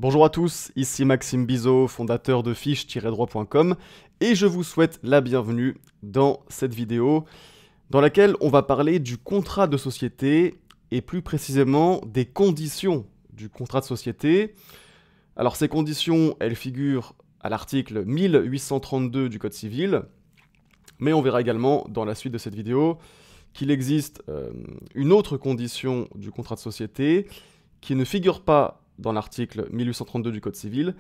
Bonjour à tous, ici Maxime Bizot, fondateur de fiche-droit.com et je vous souhaite la bienvenue dans cette vidéo dans laquelle on va parler du contrat de société et plus précisément des conditions du contrat de société. Alors ces conditions, elles figurent à l'article 1832 du Code civil, mais on verra également dans la suite de cette vidéo qu'il existe une autre condition du contrat de société qui ne figure pas dans l'article 1832 du Code civil,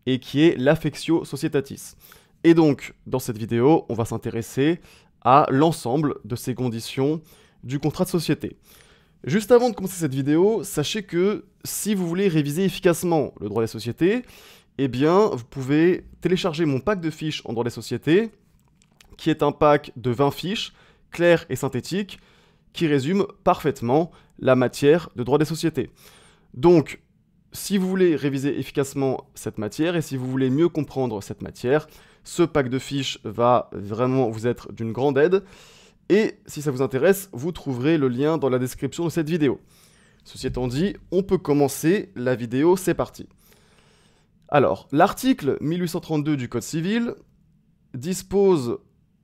et qui est l'affectio societatis. Et donc, dans cette vidéo, on va s'intéresser à l'ensemble de ces conditions du contrat de société. Juste avant de commencer cette vidéo, sachez que si vous voulez réviser efficacement le droit des sociétés, eh bien, vous pouvez télécharger mon pack de fiches en droit des sociétés, qui est un pack de 20 fiches, claires et synthétiques, qui résume parfaitement la matière de droit des sociétés. Donc, si vous voulez réviser efficacement cette matière et si vous voulez mieux comprendre cette matière, ce pack de fiches va vraiment vous être d'une grande aide. Et si ça vous intéresse, vous trouverez le lien dans la description de cette vidéo. Ceci étant dit, on peut commencer la vidéo, c'est parti. Alors, l'article 1832 du Code civil dispose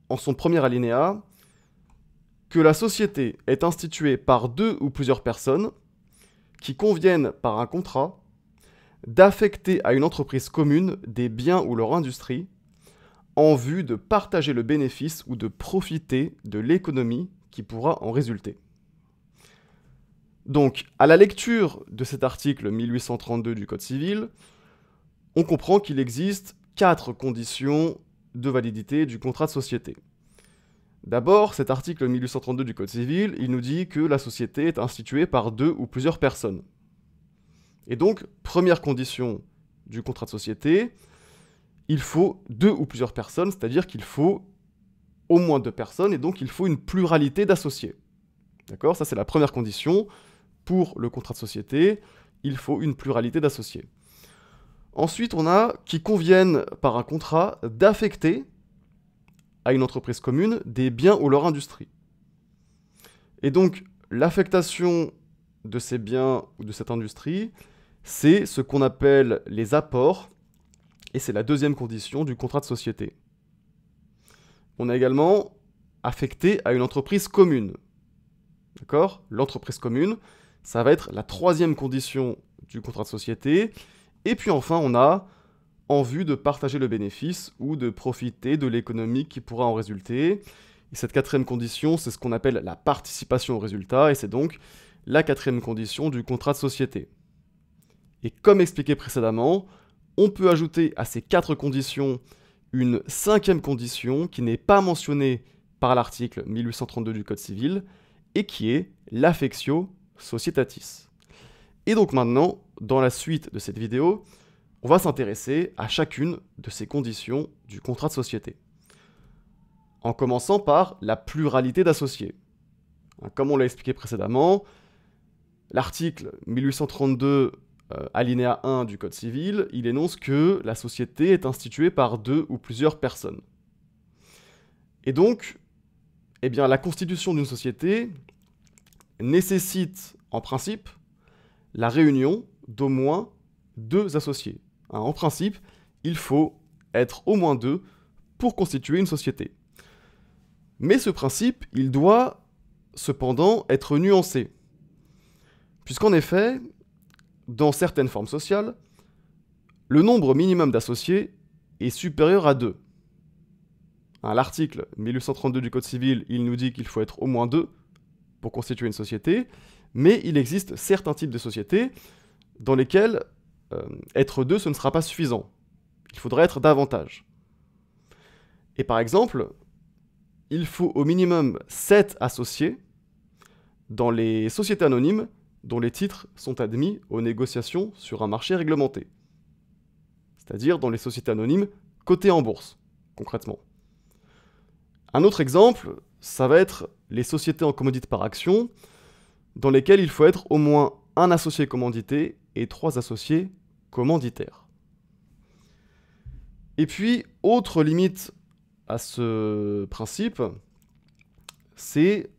en son premier alinéa que la société est instituée par deux ou plusieurs personnes qui conviennent par un contrat d'affecter à une entreprise commune des biens ou leur industrie en vue de partager le bénéfice ou de profiter de l'économie qui pourra en résulter. Donc, à la lecture de cet article 1832 du Code civil, on comprend qu'il existe 4 conditions de validité du contrat de société. D'abord, cet article 1832 du Code civil, il nous dit que la société est instituée par deux ou plusieurs personnes. Et donc, première condition du contrat de société, il faut deux ou plusieurs personnes, c'est-à-dire qu'il faut au moins deux personnes, et donc il faut une pluralité d'associés. D'accord? Ça, c'est la première condition. Pour le contrat de société, il faut une pluralité d'associés. Ensuite, on a qui conviennent par un contrat d'affecter à une entreprise commune des biens ou leur industrie. Et donc, l'affectation de ces biens ou de cette industrie, c'est ce qu'on appelle les apports, et c'est la deuxième condition du contrat de société. On a également affecté à une entreprise commune. D'accord? L'entreprise commune, ça va être la troisième condition du contrat de société. Et puis enfin, on a en vue de partager le bénéfice ou de profiter de l'économie qui pourra en résulter. Et cette quatrième condition, c'est ce qu'on appelle la participation au résultat, et c'est donc la quatrième condition du contrat de société. Et comme expliqué précédemment, on peut ajouter à ces 4 conditions une cinquième condition qui n'est pas mentionnée par l'article 1832 du Code civil et qui est l'affectio societatis. Et donc maintenant, dans la suite de cette vidéo, on va s'intéresser à chacune de ces conditions du contrat de société. En commençant par la pluralité d'associés. Comme on l'a expliqué précédemment, l'article 1832 alinéa 1 du Code civil, il énonce que la société est instituée par deux ou plusieurs personnes. Et donc, eh bien, la constitution d'une société nécessite, en principe, la réunion d'au moins deux associés. En principe, il faut être au moins deux pour constituer une société. Mais ce principe, il doit cependant être nuancé. Puisqu'en effet, dans certaines formes sociales, le nombre minimum d'associés est supérieur à 2. L'article 1832 du Code civil, il nous dit qu'il faut être au moins 2 pour constituer une société, mais il existe certains types de sociétés dans lesquelles être 2, ce ne sera pas suffisant. Il faudrait être davantage. Et par exemple, il faut au minimum 7 associés dans les sociétés anonymes dont les titres sont admis aux négociations sur un marché réglementé. C'est-à-dire dans les sociétés anonymes cotées en bourse, concrètement. Un autre exemple, ça va être les sociétés en commandite par action, dans lesquelles il faut être au moins un associé commandité et 3 associés commanditaires. Et puis, autre limite à ce principe, c'est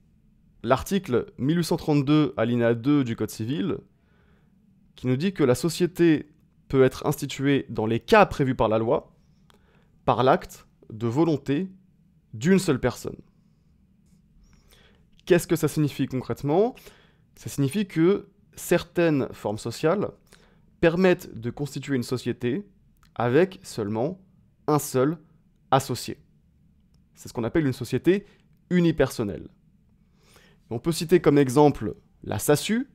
l'article 1832 alinéa 2 du Code civil, qui nous dit que la société peut être instituée dans les cas prévus par la loi, par l'acte de volonté d'une seule personne. Qu'est-ce que ça signifie concrètement? Ça signifie que certaines formes sociales permettent de constituer une société avec seulement un seul associé. C'est ce qu'on appelle une société unipersonnelle. On peut citer comme exemple la SASU,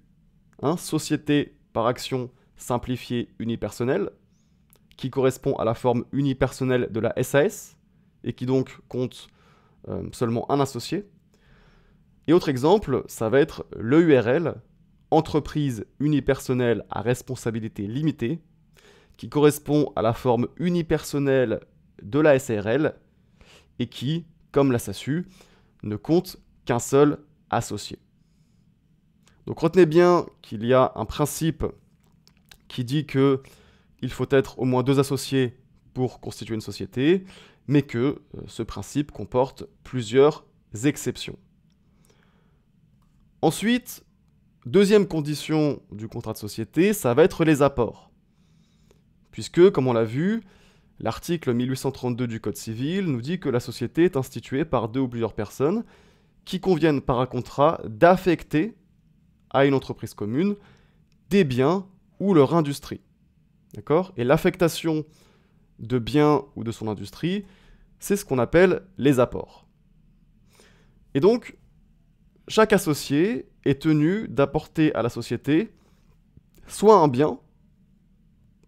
Société par action simplifiée unipersonnelle, qui correspond à la forme unipersonnelle de la SAS, et qui donc compte seulement un associé. Et autre exemple, ça va être l'EURL, entreprise unipersonnelle à responsabilité limitée, qui correspond à la forme unipersonnelle de la SARL, et qui, comme la SASU, ne compte qu'un seul associé. Donc retenez bien qu'il y a un principe qui dit qu'il faut être au moins 2 associés pour constituer une société, mais que ce principe comporte plusieurs exceptions. Ensuite, deuxième condition du contrat de société, ça va être les apports. Puisque, comme on l'a vu, l'article 1832 du Code civil nous dit que la société est instituée par 2 ou plusieurs personnes qui conviennent par un contrat d'affecter à une entreprise commune des biens ou leur industrie. D'accord ? Et l'affectation de biens ou de son industrie, c'est ce qu'on appelle les apports. Et donc, chaque associé est tenu d'apporter à la société soit un bien,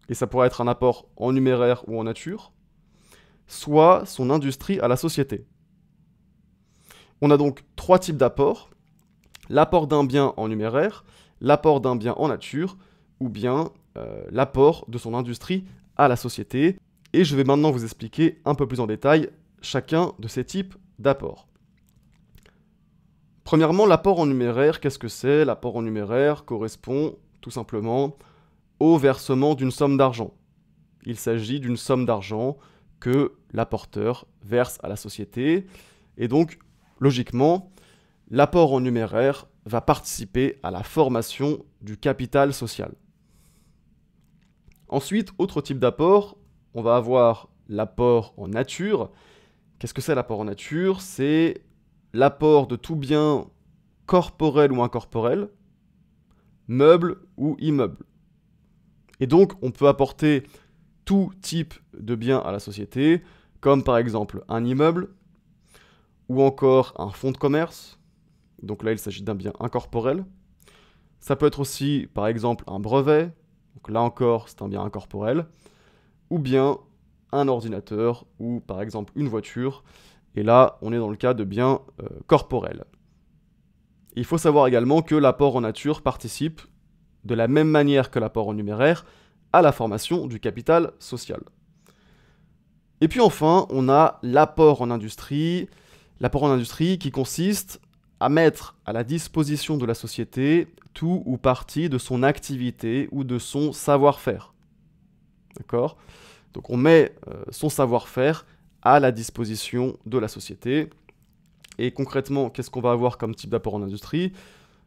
et ça pourrait être un apport en numéraire ou en nature, soit son industrie à la société. On a donc 3 types d'apports: l'apport d'un bien en numéraire, l'apport d'un bien en nature, ou bien l'apport de son industrie à la société. Et je vais maintenant vous expliquer un peu plus en détail chacun de ces types d'apports. Premièrement, l'apport en numéraire, qu'est-ce que c'est? L'apport en numéraire correspond tout simplement au versement d'une somme d'argent. Il s'agit d'une somme d'argent que l'apporteur verse à la société. Et donc, logiquement, l'apport en numéraire va participer à la formation du capital social. Ensuite, autre type d'apport, on va avoir l'apport en nature. Qu'est-ce que c'est l'apport en nature? C'est l'apport de tout bien corporel ou incorporel, meuble ou immeuble. Et donc, on peut apporter tout type de bien à la société, comme par exemple un immeuble, ou encore un fonds de commerce. Donc là, il s'agit d'un bien incorporel. Ça peut être aussi, par exemple, un brevet. Donc là encore, c'est un bien incorporel. Ou bien un ordinateur, ou par exemple une voiture. Et là, on est dans le cas de biens corporels. Il faut savoir également que l'apport en nature participe, de la même manière que l'apport en numéraire, à la formation du capital social. Et puis enfin, on a l'apport en industrie. L'apport en industrie qui consiste à mettre à la disposition de la société tout ou partie de son activité ou de son savoir-faire. D'accord ? Donc on met son savoir-faire à la disposition de la société. Et concrètement, qu'est-ce qu'on va avoir comme type d'apport en industrie?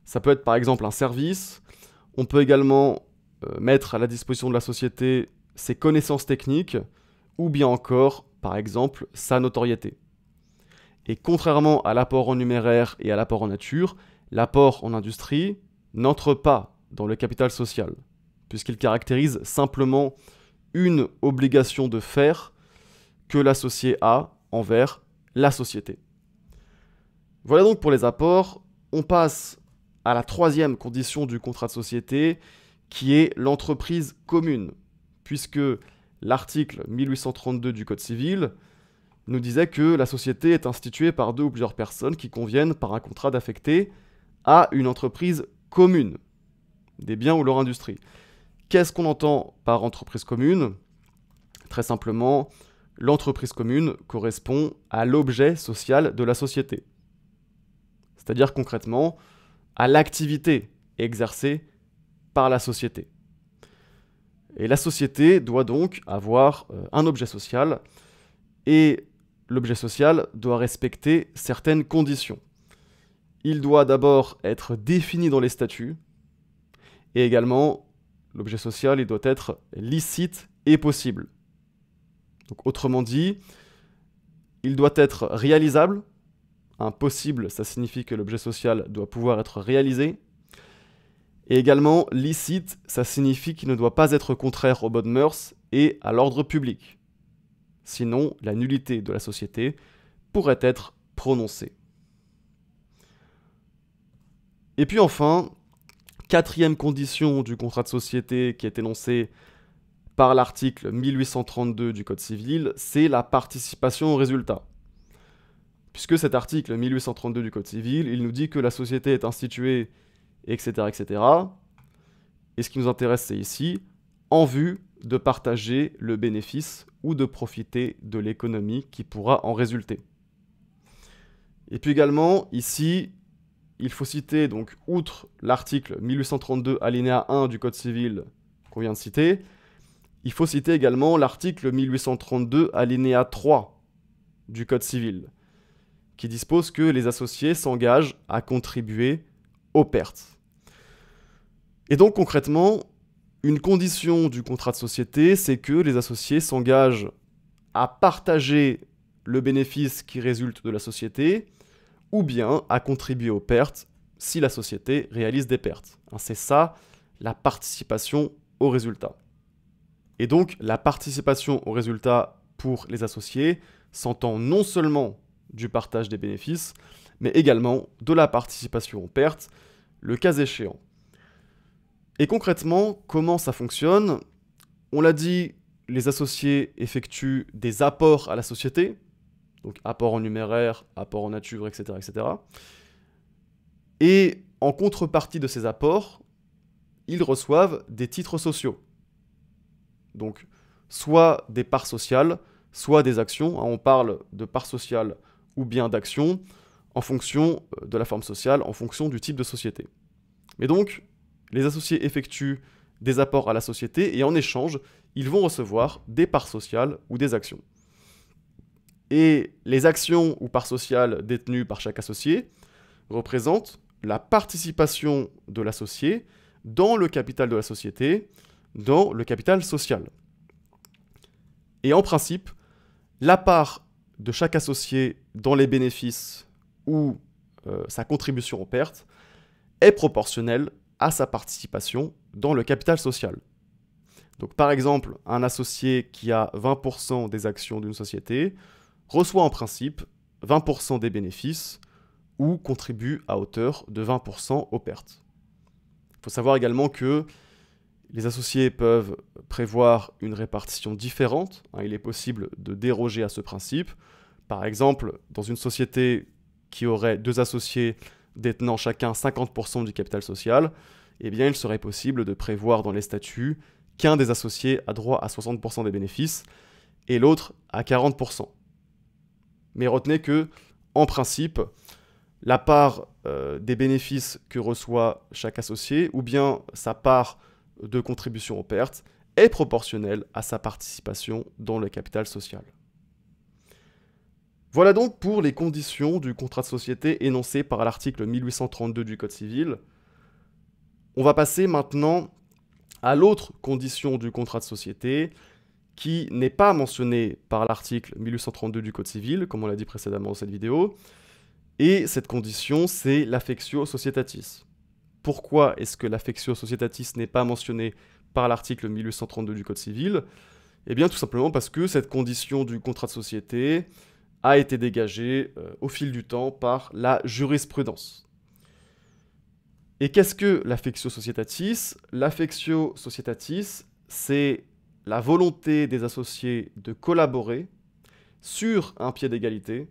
Ça peut être par exemple un service. On peut également mettre à la disposition de la société ses connaissances techniques ou bien encore, par exemple, sa notoriété. Et contrairement à l'apport en numéraire et à l'apport en nature, l'apport en industrie n'entre pas dans le capital social, puisqu'il caractérise simplement une obligation de faire que l'associé a envers la société. Voilà donc pour les apports. On passe à la 3e condition du contrat de société, qui est l'entreprise commune, puisque l'article 1832 du Code civil nous disait que la société est instituée par 2 ou plusieurs personnes qui conviennent par un contrat d'affecter à une entreprise commune, des biens ou leur industrie. Qu'est-ce qu'on entend par entreprise commune? Très simplement, l'entreprise commune correspond à l'objet social de la société. C'est-à-dire concrètement à l'activité exercée par la société. Et la société doit donc avoir un objet social, et l'objet social doit respecter certaines conditions. Il doit d'abord être défini dans les statuts, et également l'objet social il doit être licite et possible. Donc, autrement dit, il doit être réalisable. Impossible, ça signifie que l'objet social doit pouvoir être réalisé. Et également, licite, ça signifie qu'il ne doit pas être contraire aux bonnes mœurs et à l'ordre public. Sinon, la nullité de la société pourrait être prononcée. Et puis enfin, quatrième condition du contrat de société qui est énoncée par l'article 1832 du Code civil, c'est la participation au résultat. Puisque cet article 1832 du Code civil, il nous dit que la société est instituée, etc., etc. Et ce qui nous intéresse, c'est ici, en vue de partager le bénéfice ou de profiter de l'économie qui pourra en résulter. Et puis également, ici, il faut citer, donc, outre l'article 1832 alinéa 1 du Code civil qu'on vient de citer, il faut citer également l'article 1832 alinéa 3 du Code civil, qui dispose que les associés s'engagent à contribuer aux pertes. Et donc concrètement, une condition du contrat de société, c'est que les associés s'engagent à partager le bénéfice qui résulte de la société, ou bien à contribuer aux pertes si la société réalise des pertes. C'est ça, la participation au résultat. Et donc, la participation au résultat pour les associés s'entend non seulement du partage des bénéfices, mais également de la participation aux pertes, le cas échéant. Et concrètement, comment ça fonctionne ? On l'a dit, les associés effectuent des apports à la société, donc apport en numéraire, apport en nature, etc., etc. Et en contrepartie de ces apports, ils reçoivent des titres sociaux. Donc, soit des parts sociales, soit des actions. On parle de parts sociales ou bien d'actions en fonction de la forme sociale, en fonction du type de société. Mais donc, les associés effectuent des apports à la société et en échange, ils vont recevoir des parts sociales ou des actions. Et les actions ou parts sociales détenues par chaque associé représentent la participation de l'associé dans le capital de la société, dans le capital social. Et en principe, la part de chaque associé dans les bénéfices ou sa contribution aux pertes est proportionnelle à sa participation dans le capital social. Donc par exemple, un associé qui a 20% des actions d'une société reçoit en principe 20% des bénéfices ou contribue à hauteur de 20% aux pertes. Il faut savoir également que les associés peuvent prévoir une répartition différente. Il est possible de déroger à ce principe. Par exemple, dans une société qui aurait deux associés détenant chacun 50% du capital social, eh bien, il serait possible de prévoir dans les statuts qu'un des associés a droit à 60% des bénéfices et l'autre à 40%. Mais retenez que, en principe, la part des bénéfices que reçoit chaque associé, ou bien sa part de contribution aux pertes, est proportionnelle à sa participation dans le capital social. Voilà donc pour les conditions du contrat de société énoncé par l'article 1832 du Code civil. On va passer maintenant à l'autre condition du contrat de société qui n'est pas mentionnée par l'article 1832 du Code civil, comme on l'a dit précédemment dans cette vidéo. Et cette condition, c'est l'affectio societatis. Pourquoi est-ce que l'affectio societatis n'est pas mentionnée par l'article 1832 du Code civil ? Eh bien, tout simplement parce que cette condition du contrat de société a été dégagée au fil du temps par la jurisprudence. Et qu'est-ce que l'affectio societatis ? L'affectio societatis, c'est la volonté des associés de collaborer sur un pied d'égalité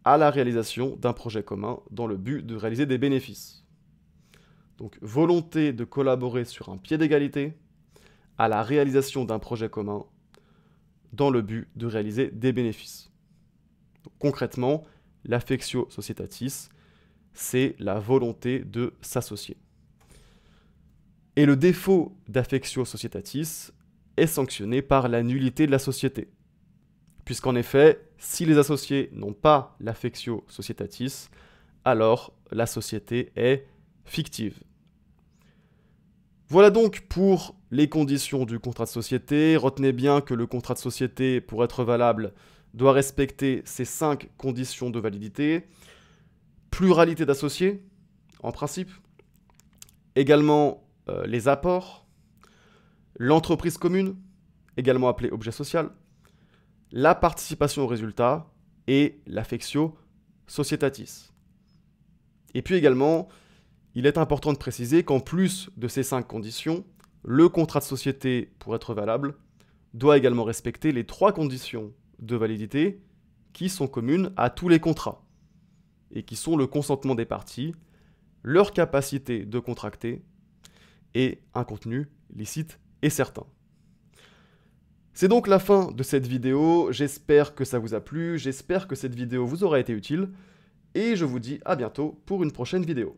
à la réalisation d'un projet commun dans le but de réaliser des bénéfices. Donc, volonté de collaborer sur un pied d'égalité à la réalisation d'un projet commun dans le but de réaliser des bénéfices. Donc, concrètement, l'affectio societatis, c'est la volonté de s'associer. Et le défaut d'affectio societatis est sanctionné par la nullité de la société. Puisqu'en effet, si les associés n'ont pas l'affectio societatis, alors la société est fictive. Voilà donc pour les conditions du contrat de société. Retenez bien que le contrat de société, pour être valable, doit respecter ces 5 conditions de validité. Pluralité d'associés, en principe. Également les apports. L'entreprise commune, également appelée objet social. La participation au résultat et l'affectio societatis. Et puis également, il est important de préciser qu'en plus de ces 5 conditions, le contrat de société, pour être valable, doit également respecter les 3 conditions de validité qui sont communes à tous les contrats et qui sont le consentement des parties, leur capacité de contracter et un contenu licite et certain. C'est donc la fin de cette vidéo, j'espère que ça vous a plu, j'espère que cette vidéo vous aura été utile, et je vous dis à bientôt pour une prochaine vidéo.